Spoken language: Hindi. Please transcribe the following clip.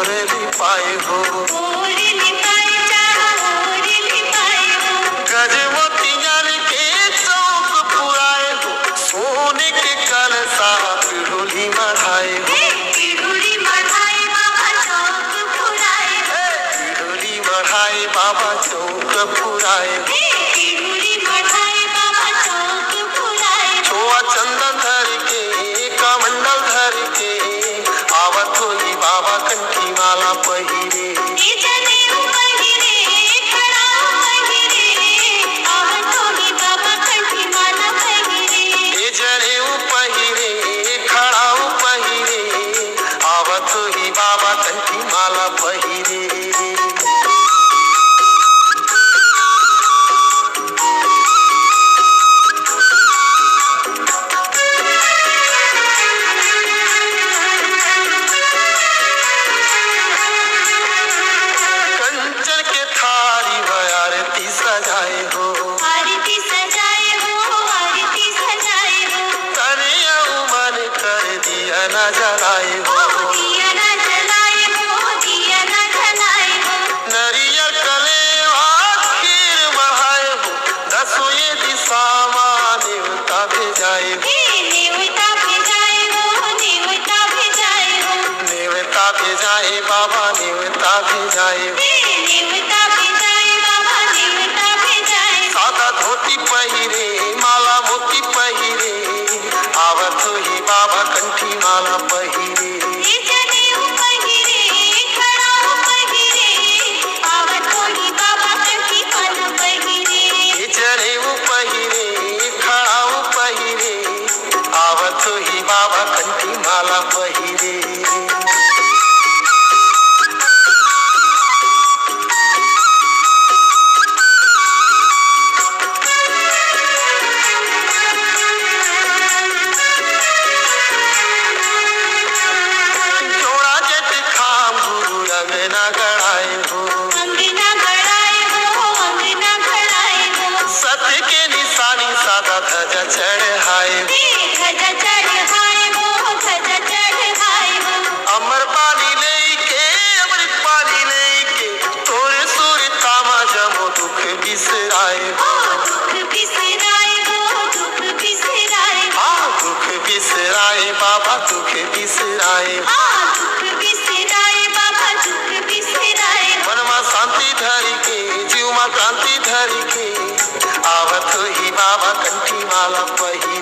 ली पाए हो, गज मोतियन के चौक पुराए हो, सोने के कलसा पिड़ोली मढ़ाए हो, पिड़ोली मढ़ाए बाबा चौक पुराए हो, छोआ चंदन धर के कमंडल धर के आवत होई बाबा कंठी माला पहिरे, बाबा कंठी माला पहिरे। कंचन के थारी में आरती सजाए हो, आरती सजाए हो, आरती सजाए हो, तनिया मन कर दिया न जलाए हो, भेजाए बाबा नेवता भेजाए, सादा धोती पहिरे माला मोती पहिरे आवत ही बाबा कंठी माला पहिरे, जनेऊ पहिरे खड़ाऊ पहिरे आवत ही बाबा कंठी माला पहिरे। ध्वजा चढ़ाए अमर पानी लेके अमृत पानी लेके तोरे सूर्य तामा जमो दुख बिसराए, दुख बिसराए बाबा दुख बिसराए, मन में शांति धर के जीव में क्रांति धर के आवत ही बाबा कंठी माला पहिरे।